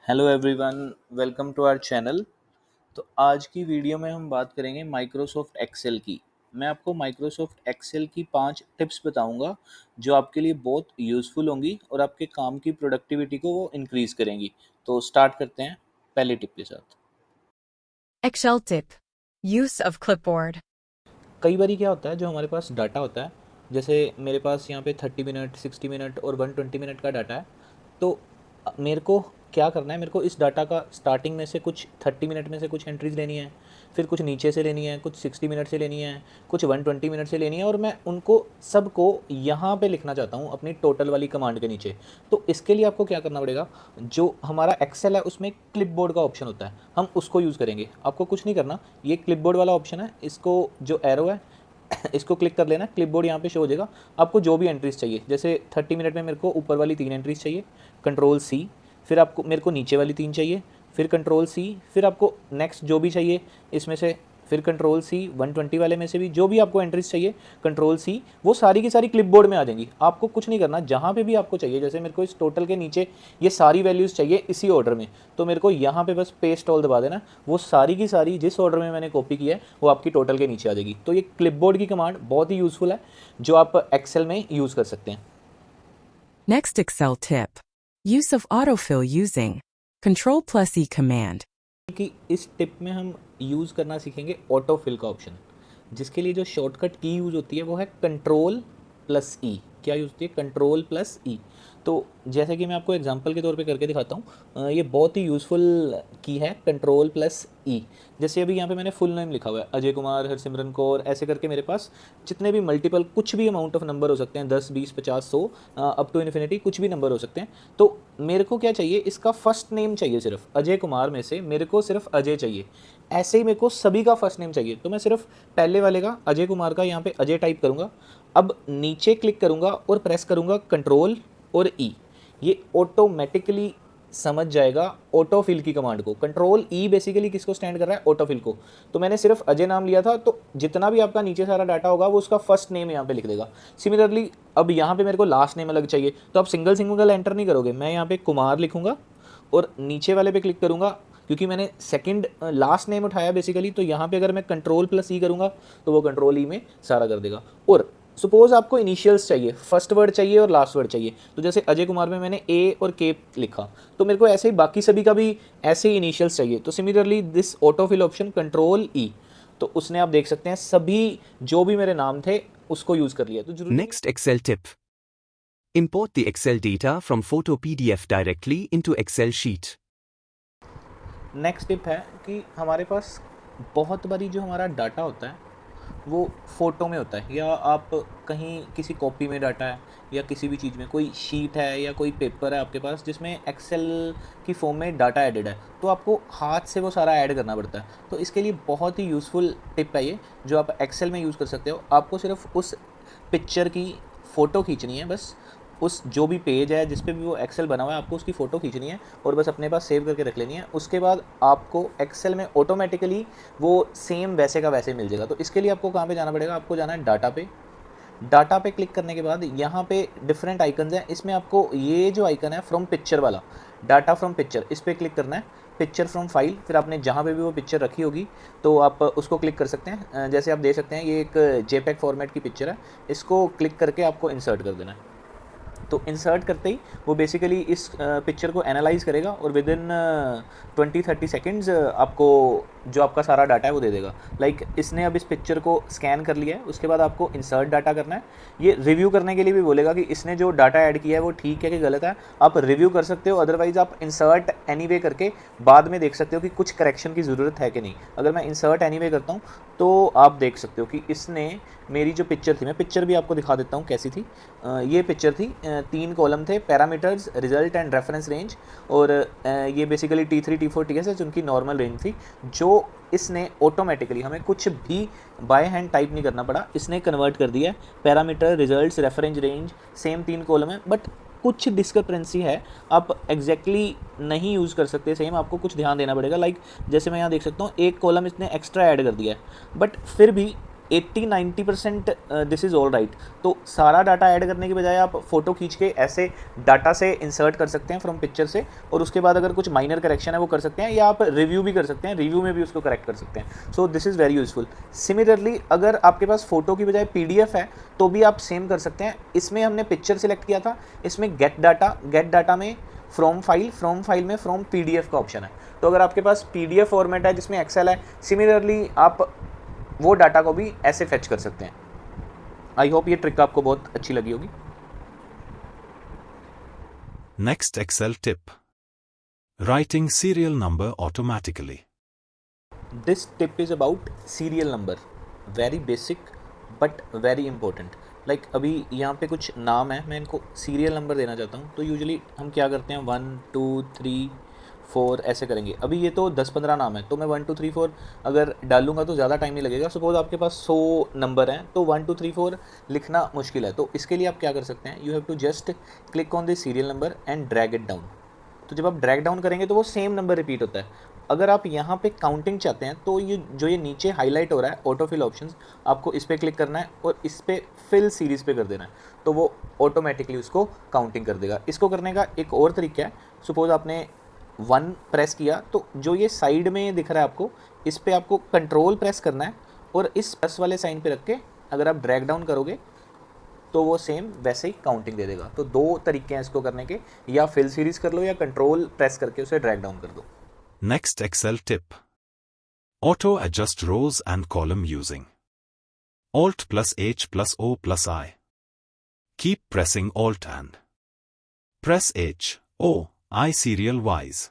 Hello everyone, welcome to our channel. तो आज की वीडियो में हम बात करेंगे माइक्रोसॉफ्ट एक्सेल की। मैं आपको माइक्रोसॉफ्ट एक्सेल की 5 टिप्स बताऊंगा जो आपके लिए बहुत यूज़फुल होंगी और आपके काम की प्रोडक्टिविटी को वो इंक्रीज़ करेंगी। तो स्टार्ट करते हैं पहले टिप के साथ। Excel tip. Use of clipboard. कई बारी क्या होता है, जो हमारे पास डाटा होता है, जैसे मेरे पास यहाँ पे 30 मिनट, 60 मिनट और 120 मिनट का डाटा है। तो मेरे को क्या करना है, मेरे को इस डाटा का स्टार्टिंग में से कुछ 30 मिनट में से कुछ एंट्रीज लेनी है, फिर कुछ नीचे से लेनी है, कुछ 60 मिनट से लेनी है, कुछ 120 मिनट से लेनी है, और मैं उनको सबको यहाँ पे लिखना चाहता हूँ अपनी टोटल वाली कमांड के नीचे। तो इसके लिए आपको क्या करना पड़ेगा, जो हमारा एक्सेल है उसमें क्लिपबोर्ड का ऑप्शन होता है, हम उसको यूज़ करेंगे। आपको कुछ नहीं करना, ये क्लिपबोर्ड वाला ऑप्शन है, इसको जो एरो है इसको क्लिक कर लेना। क्लिपबोर्ड यहाँ पे शो हो जाएगा। आपको जो भी एंट्रीज चाहिए, जैसे 30 मिनट में मेरे को ऊपर वाली 3 एंट्रीज चाहिए, कंट्रोल सी। फिर आपको मेरे को नीचे वाली 3 चाहिए, फिर कंट्रोल सी। फिर आपको नेक्स्ट जो भी चाहिए इसमें से, फिर कंट्रोल सी। 120 वाले में से भी जो भी आपको एंट्रीज चाहिए, कंट्रोल सी। वो सारी की सारी क्लिपबोर्ड में आ जाएंगी। आपको कुछ नहीं करना, जहाँ पे भी आपको चाहिए, जैसे मेरे को इस टोटल के नीचे ये सारी वैल्यूज़ चाहिए इसी ऑर्डर में, तो मेरे को यहाँ पे बस पेस्ट ऑल दबा देना। वो सारी की सारी जिस ऑर्डर में मैंने कॉपी किया है वो आपकी टोटल के नीचे आ जाएगी। तो ये क्लिपबोर्ड की कमांड बहुत ही यूज़फुल है जो आप एक्सेल में यूज़ कर सकते हैं। Next Excel tip. Use of autofill using Control+E command. कि इस टिप में हम यूज़ करना सीखेंगे ऑटो फिल का ऑप्शन, जिसके लिए जो शॉर्टकट की यूज़ होती है वो है कंट्रोल+E। क्या यूज़ होती है? कंट्रोल+E। तो जैसे कि मैं आपको एग्जांपल के तौर पे करके दिखाता हूँ, ये बहुत ही यूज़फुल की है कंट्रोल+E। जैसे अभी यहाँ पे मैंने फुल नेम लिखा हुआ है, अजय कुमार हरसिमरन कौर, ऐसे करके मेरे पास जितने भी मल्टीपल कुछ भी अमाउंट ऑफ नंबर हो सकते हैं, 10, 20, 50, 100, अप टू इन्फिनिटी कुछ भी नंबर हो सकते हैं। तो मेरे को क्या चाहिए, इसका फर्स्ट नेम चाहिए सिर्फ। अजय कुमार में से मेरे को सिर्फ अजय चाहिए। ऐसे ही मेरे को सभी का फर्स्ट नेम चाहिए, तो मैं सिर्फ पहले वाले का अजय कुमार का यहाँ पे अजय टाइप करूँगा। अब नीचे क्लिक करूँगा और प्रेस करूँगा कंट्रोल और ई। ये ऑटोमेटिकली समझ जाएगा ऑटोफिल की कमांड को। कंट्रोल ई बेसिकली किसको स्टैंड कर रहा है? ऑटोफिल को। तो मैंने सिर्फ अजय नाम लिया था, तो जितना भी आपका नीचे सारा डाटा होगा वो उसका फर्स्ट नेम यहाँ पे लिख देगा। सिमिलरली अब यहाँ पे मेरे को लास्ट नेम अलग चाहिए, तो आप सिंगल सिंगल एंटर नहीं करोगे, मैं यहाँ पे कुमार लिखूंगा और नीचे वाले पे क्लिक करूँगा। क्योंकि मैंने सेकंड लास्ट नेम उठाया बेसिकली, तो यहाँ पे अगर मैं कंट्रोल+ई करूँगा तो वो कंट्रोल ई में सारा कर देगा। और सपोज आपको इनिशियल्स चाहिए, फर्स्ट वर्ड चाहिए और लास्ट वर्ड चाहिए, तो जैसे अजय कुमार में मैंने ए और के लिखा, तो मेरे को ऐसे ही बाकी सभी का भी ऐसे ही इनिशियल्स चाहिए। तो similarly this autofill option control ई, तो उसने आप देख सकते हैं सभी जो भी मेरे नाम थे उसको यूज़ कर लिया। तो जरूरी Next Excel tip. Import the Excel data from Photo PDF directly into Excel sheet. Next tip है कि हमारे पास बहुत बारी जो हमारा डाटा होता है वो फ़ोटो में होता है, या आप कहीं किसी कॉपी में डाटा है, या किसी भी चीज़ में कोई शीट है या कोई पेपर है आपके पास जिसमें एक्सेल की फॉर्म में डाटा एडेड है, तो आपको हाथ से वो सारा ऐड करना पड़ता है। तो इसके लिए बहुत ही यूज़फुल टिप है ये, जो आप एक्सेल में यूज़ कर सकते हो। आपको सिर्फ उस पिक्चर की फ़ोटो खींचनी है, बस उस जो भी पेज है जिस पे भी वो एक्सेल बना हुआ है आपको उसकी फ़ोटो खींचनी है और बस अपने पास सेव करके रख लेनी है। उसके बाद आपको एक्सेल में ऑटोमेटिकली वो सेम वैसे का वैसे मिल जाएगा। तो इसके लिए आपको कहाँ पे जाना पड़ेगा? आपको जाना है डाटा पे। डाटा पे क्लिक करने के बाद यहाँ पे डिफरेंट आइकन्स हैं, इसमें आपको ये जो आइकन है फ्रॉम पिक्चर वाला, डाटा फ्रॉम पिक्चर, इस पर क्लिक करना है। पिक्चर फ्रॉम फाइल, फिर आपने जहाँ पे भी वो पिक्चर रखी होगी तो आप उसको क्लिक कर सकते हैं। जैसे आप देख सकते हैं ये एक जेपेग फॉर्मेट की पिक्चर है, इसको क्लिक करके आपको इंसर्ट कर देना है। तो इंसर्ट करते ही वो बेसिकली इस पिक्चर को एनालाइज करेगा और विद इन 20-30 सेकेंड्स आपको जो आपका सारा डाटा है वो दे देगा। लाइक इसने अब इस पिक्चर को स्कैन कर लिया है, उसके बाद आपको इंसर्ट डाटा करना है। ये रिव्यू करने के लिए भी बोलेगा कि इसने जो डाटा ऐड किया है वो ठीक है कि गलत है, आप रिव्यू कर सकते हो। अदरवाइज़ आप इंसर्ट एनीवे करके बाद में देख सकते हो कि कुछ करेक्शन की ज़रूरत है कि नहीं। अगर मैं इंसर्ट एनीवे करता हूँ तो आप देख सकते हो कि इसने मेरी जो पिक्चर थी, मैं पिक्चर भी आपको दिखा देता हूँ कैसी थी। ये पिक्चर थी, 3 कॉलम थे, parameters, result and reference range, और ये बेसिकली T3 T4 TSS उनकी नॉर्मल रेंज थी, जो इसने ऑटोमेटिकली, हमें कुछ भी बाय हैंड टाइप नहीं करना पड़ा, इसने कन्वर्ट कर दिया है। Parameter, results, reference range same 3 column है, बट कुछ डिस्क्रिपेंसी है, आप एग्जैक्टली नहीं यूज़ कर सकते सेम, आपको कुछ ध्यान देना पड़ेगा। लाइक जैसे मैं यहाँ देख सकता हूँ एक कॉलम इसने एक्स्ट्रा ऐड कर दिया है, बट फिर भी 80-90% दिस इज़ ऑल राइट। तो सारा डाटा ऐड करने के बजाय आप फ़ोटो खींच के ऐसे डाटा से इंसर्ट कर सकते हैं फ्रॉम पिक्चर से, और उसके बाद अगर कुछ माइनर करेक्शन है वो कर सकते हैं, या आप रिव्यू भी कर सकते हैं, रिव्यू में भी उसको करेक्ट कर सकते हैं। So this is very useful. Similarly अगर आपके पास फ़ोटो की बजाय PDF है तो भी आप सेम कर सकते हैं। इसमें हमने पिक्चर सेलेक्ट किया था, इसमें गेट डाटा में फ्रॉम फाइल में फ्रॉम PDF का ऑप्शन है। तो अगर आपके पास PDF फॉर्मेट है जिसमें एक्सेल है, सिमिलरली आप वो डाटा को भी ऐसे फेच कर सकते हैं। आई होप ये ट्रिक आपको बहुत अच्छी लगी होगी। Next Excel tip. Writing serial number automatically. This tip is about serial number, very basic but very important. Like अभी यहाँ पे कुछ नाम है, मैं इनको सीरियल नंबर देना चाहता हूँ। तो यूजुअली हम क्या करते हैं 1 2 3 4 ऐसे करेंगे। अभी ये तो 10-15 नाम है, तो मैं 1 2 3 4 अगर डालूंगा तो ज़्यादा टाइम नहीं लगेगा। सपोज आपके पास 100 नंबर हैं तो 1 2 3 4 लिखना मुश्किल है। तो इसके लिए आप क्या कर सकते हैं, you have to just click on the serial number and drag it down. तो जब आप ड्रैग डाउन करेंगे तो वो सेम नंबर रिपीट होता है। अगर आप यहाँ पे काउंटिंग चाहते हैं तो ये नीचे हाईलाइट हो रहा है ऑटो फिल ऑप्शंस, आपको इस पर क्लिक करना है और इस पर फिल सीरीज़ पे कर देना है, तो वो ऑटोमेटिकली उसको काउंटिंग कर देगा। इसको करने का एक और तरीका है, सपोज आपने 1 प्रेस किया तो जो ये साइड में दिख रहा है आपको, इस पर आपको कंट्रोल प्रेस करना है और इस प्लस वाले साइन पे रख के अगर आप ड्रैग डाउन करोगे तो वो सेम वैसे ही काउंटिंग दे देगा। तो 2 तरीके हैं इसको करने के, या फिल सीरीज़ कर लो या कंट्रोल प्रेस करके उसे ड्रैग डाउन कर दो। Next Excel tip. Auto adjust rows and column using Alt plus H plus O plus I. Keep pressing Alt and press H, O, I serial wise.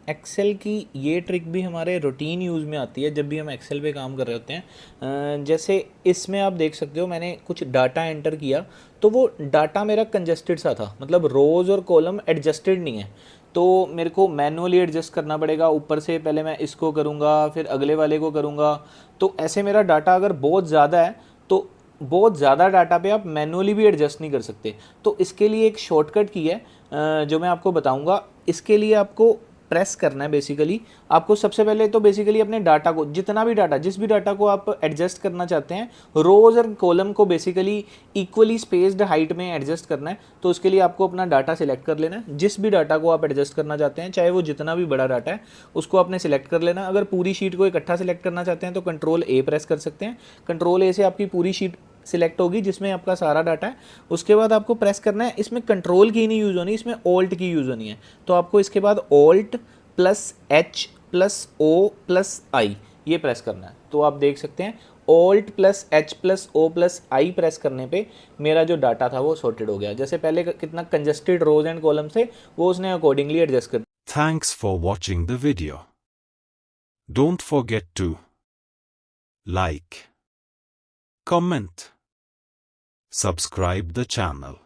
Excel की ये trick भी हमारे routine use में आती है जब भी हम एक्सेल पे काम कर रहे होते हैं। जैसे इसमें आप देख सकते हो मैंने कुछ डाटा एंटर किया तो वो डाटा मेरा कंजस्टेड सा था, मतलब रोज़ और कॉलम एडजस्टेड नहीं है। तो मेरे को मैनुअली एडजस्ट करना पड़ेगा, ऊपर से पहले मैं इसको करूँगा फिर अगले वाले को करूँगा। तो ऐसे मेरा डाटा अगर बहुत ज़्यादा है तो बहुत ज़्यादा डाटा पे आप मैनुअली भी एडजस्ट नहीं कर सकते। तो इसके लिए एक शॉर्टकट की है जो मैं आपको बताऊँगा। इसके लिए आपको प्रेस करना है। बेसिकली आपको सबसे पहले तो बेसिकली अपने डाटा को, जितना भी डाटा, जिस भी डाटा को आप एडजस्ट करना चाहते हैं, रोज़ और कॉलम को बेसिकली इक्वली स्पेस्ड हाइट में एडजस्ट करना है। तो उसके लिए आपको अपना डाटा सिलेक्ट कर लेना है। जिस भी डाटा को आप एडजस्ट करना चाहते हैं, चाहे वो जितना भी बड़ा डाटा है, उसको आपने सिलेक्ट कर लेना। अगर पूरी शीट को इकट्ठा सिलेक्ट करना चाहते हैं तो कंट्रोल A प्रेस कर सकते हैं। कंट्रोल A से आपकी पूरी शीट सिलेक्ट होगी जिसमें आपका सारा डाटा है। उसके बाद आपको प्रेस करना है, इसमें कंट्रोल की नहीं यूज़ होनी, इसमें ऑल्ट की यूज़ होनी है। तो आपको इसके बाद alt plus H plus O plus I ये प्रेस करना है। तो आप देख सकते हैं alt plus H plus O plus I press करने पे मेरा जो डाटा था वो सॉर्टेड हो गया। जैसे पहले कितना कंजस्टेड रोज एंड कॉलम से, वो उसने अकॉर्डिंगली एडजस्ट कर। Thanks for watching the video. Don't forget to like, comment, subscribe the channel.